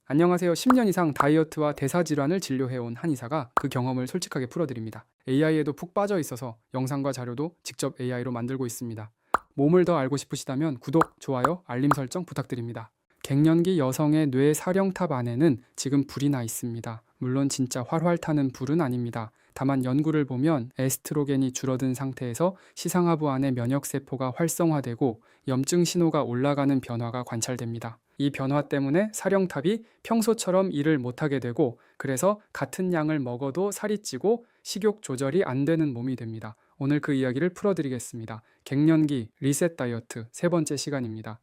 안녕하세요. 10년 이상 다이어트와 대사질환을 진료해온 한의사가 그 경험을 솔직하게 풀어드립니다. AI에도 푹 빠져 있어서 영상과 자료도 직접 AI로 만들고 있습니다. 몸을 더 알고 싶으시다면 구독, 좋아요, 알림 설정 부탁드립니다. 갱년기 여성의 뇌 사령탑 안에는 지금 불이 나 있습니다. 물론 진짜 활활 타는 불은 아닙니다. 다만 연구를 보면 에스트로겐이 줄어든 상태에서 시상하부 안의 면역세포가 활성화되고 염증 신호가 올라가는 변화가 관찰됩니다. 이 변화 때문에 사령탑이 평소처럼 일을 못하게 되고, 그래서 같은 양을 먹어도 살이 찌고 식욕 조절이 안 되는 몸이 됩니다. 오늘 그 이야기를 풀어드리겠습니다. 갱년기 리셋 다이어트 세 번째 시간입니다.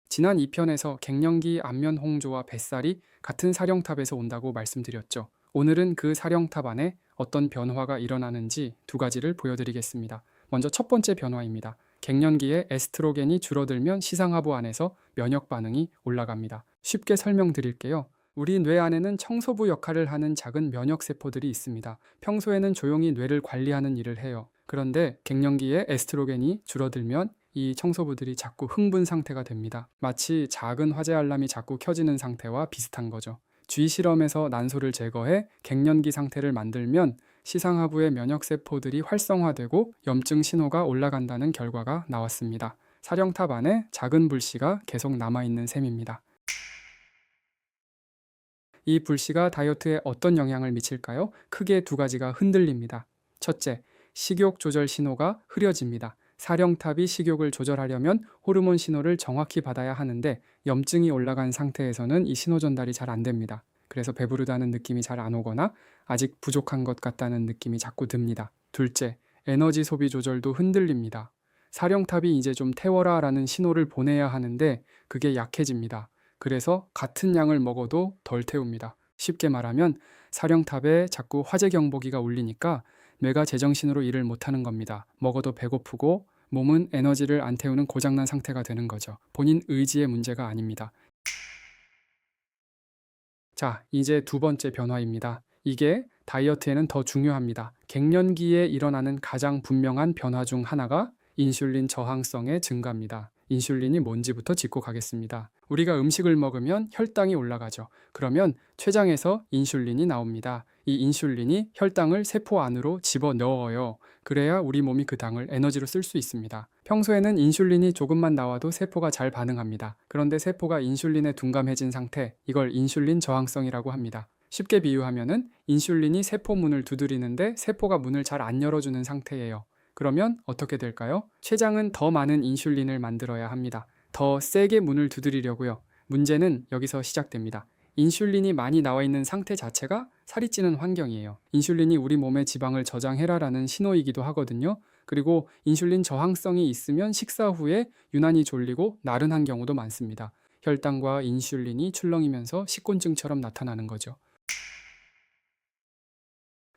지난 2편에서 갱년기 안면 홍조와 뱃살이 같은 사령탑에서 온다고 말씀드렸죠. 오늘은 그 사령탑 안에 어떤 변화가 일어나는지 두 가지를 보여드리겠습니다. 먼저 첫 번째 변화입니다. 갱년기에 에스트로겐이 줄어들면 시상하부 안에서 면역 반응이 올라갑니다. 쉽게 설명드릴게요. 우리 뇌 안에는 청소부 역할을 하는 작은 면역 세포들이 있습니다. 평소에는 조용히 뇌를 관리하는 일을 해요. 그런데 갱년기에 에스트로겐이 줄어들면 이 청소부들이 자꾸 흥분 상태가 됩니다. 마치 작은 화재 알람이 자꾸 켜지는 상태와 비슷한 거죠. 쥐 실험에서 난소를 제거해 갱년기 상태를 만들면 시상하부의 면역세포들이 활성화되고 염증 신호가 올라간다는 결과가 나왔습니다. 사령탑 안에 작은 불씨가 계속 남아있는 셈입니다. 이 불씨가 다이어트에 어떤 영향을 미칠까요? 크게 두 가지가 흔들립니다. 첫째, 식욕 조절 신호가 흐려집니다. 사령탑이 식욕을 조절하려면 호르몬 신호를 정확히 받아야 하는데 염증이 올라간 상태에서는 이 신호 전달이 잘 안 됩니다. 그래서 배부르다는 느낌이 잘 안 오거나 아직 부족한 것 같다는 느낌이 자꾸 듭니다. 둘째, 에너지 소비 조절도 흔들립니다. 사령탑이 이제 좀 태워라 라는 신호를 보내야 하는데 그게 약해집니다. 그래서 같은 양을 먹어도 덜 태웁니다. 쉽게 말하면 사령탑에 자꾸 화재 경보기가 울리니까 뇌가 제정신으로 일을 못하는 겁니다. 먹어도 배고프고 몸은 에너지를 안 태우는 고장난 상태가 되는 거죠. 본인 의지의 문제가 아닙니다. 자, 이제 두 번째 변화입니다. 이게 다이어트에는 더 중요합니다. 갱년기에 일어나는 가장 분명한 변화 중 하나가 인슐린 저항성의 증가입니다. 인슐린이 뭔지부터 짚고 가겠습니다. 우리가 음식을 먹으면 혈당이 올라가죠. 그러면 췌장에서 인슐린이 나옵니다. 이 인슐린이 혈당을 세포 안으로 집어넣어요. 그래야 우리 몸이 그 당을 에너지로 쓸 수 있습니다. 평소에는 인슐린이 조금만 나와도 세포가 잘 반응합니다. 그런데 세포가 인슐린에 둔감해진 상태, 이걸 인슐린 저항성이라고 합니다. 쉽게 비유하면은 인슐린이 세포 문을 두드리는데 세포가 문을 잘 안 열어주는 상태예요. 그러면 어떻게 될까요? 췌장은 더 많은 인슐린을 만들어야 합니다. 더 세게 문을 두드리려고요. 문제는 여기서 시작됩니다. 인슐린이 많이 나와 있는 상태 자체가 살이 찌는 환경이에요. 인슐린이 우리 몸의 지방을 저장해라라는 신호이기도 하거든요. 그리고 인슐린 저항성이 있으면 식사 후에 유난히 졸리고 나른한 경우도 많습니다. 혈당과 인슐린이 출렁이면서 식곤증처럼 나타나는 거죠.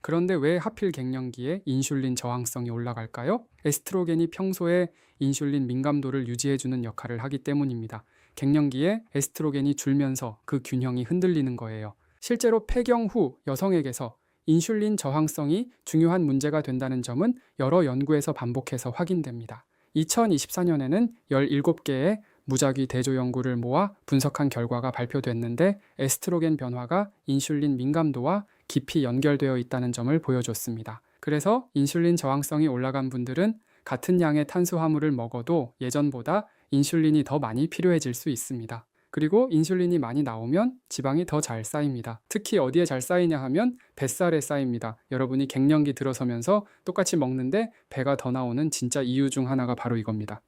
그런데 왜 하필 갱년기에 인슐린 저항성이 올라갈까요? 에스트로겐이 평소에 인슐린 민감도를 유지해주는 역할을 하기 때문입니다. 갱년기에 에스트로겐이 줄면서 그 균형이 흔들리는 거예요. 실제로 폐경 후 여성에게서 인슐린 저항성이 중요한 문제가 된다는 점은 여러 연구에서 반복해서 확인됩니다. 2024년에는 17개의 무작위 대조 연구를 모아 분석한 결과가 발표됐는데 에스트로겐 변화가 인슐린 민감도와 깊이 연결되어 있다는 점을 보여줬습니다. 그래서 인슐린 저항성이 올라간 분들은 같은 양의 탄수화물을 먹어도 예전보다 인슐린이 더 많이 필요해질 수 있습니다. 그리고 인슐린이 많이 나오면 지방이 더 잘 쌓입니다. 특히 어디에 잘 쌓이냐 하면 뱃살에 쌓입니다. 여러분이 갱년기 들어서면서 똑같이 먹는데 배가 더 나오는 진짜 이유 중 하나가 바로 이겁니다.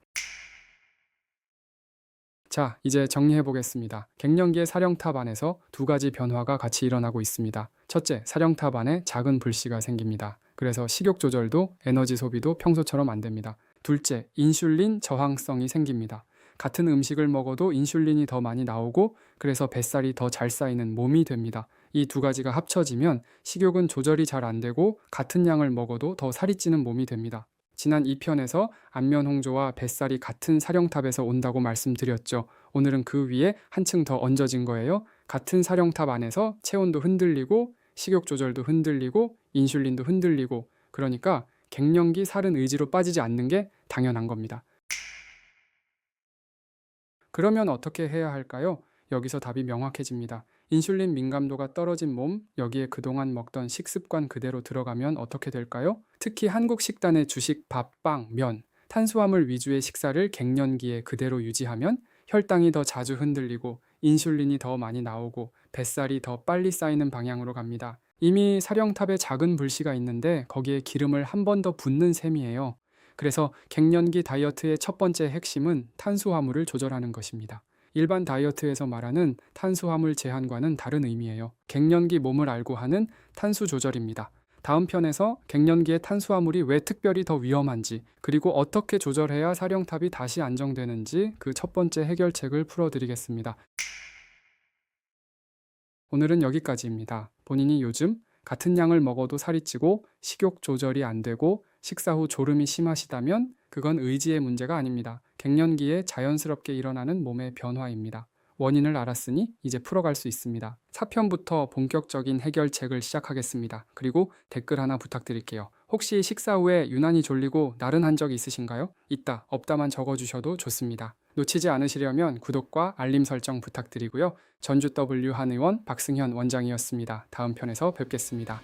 자, 이제 정리해 보겠습니다. 갱년기의 사령탑 안에서 두 가지 변화가 같이 일어나고 있습니다. 첫째, 사령탑 안에 작은 불씨가 생깁니다. 그래서 식욕 조절도 에너지 소비도 평소처럼 안 됩니다. 둘째, 인슐린 저항성이 생깁니다. 같은 음식을 먹어도 인슐린이 더 많이 나오고 그래서 뱃살이 더 잘 쌓이는 몸이 됩니다. 이 두 가지가 합쳐지면 식욕은 조절이 잘 안 되고 같은 양을 먹어도 더 살이 찌는 몸이 됩니다. 지난 2편에서 안면 홍조와 뱃살이 같은 사령탑에서 온다고 말씀드렸죠. 오늘은 그 위에 한층 더 얹어진 거예요. 같은 사령탑 안에서 체온도 흔들리고 식욕 조절도 흔들리고 인슐린도 흔들리고, 그러니까 갱년기 살은 의지로 빠지지 않는 게 당연한 겁니다. 그러면 어떻게 해야 할까요? 여기서 답이 명확해집니다. 인슐린 민감도가 떨어진 몸, 여기에 그동안 먹던 식습관 그대로 들어가면 어떻게 될까요? 특히 한국 식단의 주식, 밥, 빵, 면, 탄수화물 위주의 식사를 갱년기에 그대로 유지하면 혈당이 더 자주 흔들리고 인슐린이 더 많이 나오고 뱃살이 더 빨리 쌓이는 방향으로 갑니다. 이미 사령탑에 작은 불씨가 있는데 거기에 기름을 한 번 더 붓는 셈이에요. 그래서 갱년기 다이어트의 첫 번째 핵심은 탄수화물을 조절하는 것입니다. 일반 다이어트에서 말하는 탄수화물 제한과는 다른 의미예요. 갱년기 몸을 알고 하는 탄수 조절입니다. 다음 편에서 갱년기의 탄수화물이 왜 특별히 더 위험한지, 그리고 어떻게 조절해야 사령탑이 다시 안정되는지 그 첫 번째 해결책을 풀어드리겠습니다. 오늘은 여기까지입니다. 본인이 요즘 같은 양을 먹어도 살이 찌고 식욕 조절이 안 되고 식사 후 졸음이 심하시다면 그건 의지의 문제가 아닙니다. 갱년기에 자연스럽게 일어나는 몸의 변화입니다. 원인을 알았으니 이제 풀어갈 수 있습니다. 4편부터 본격적인 해결책을 시작하겠습니다. 그리고 댓글 하나 부탁드릴게요. 혹시 식사 후에 유난히 졸리고 나른한 적 있으신가요? 있다, 없다만 적어주셔도 좋습니다. 놓치지 않으시려면 구독과 알림 설정 부탁드리고요. 전주 W 한의원 박승현 원장이었습니다. 다음 편에서 뵙겠습니다.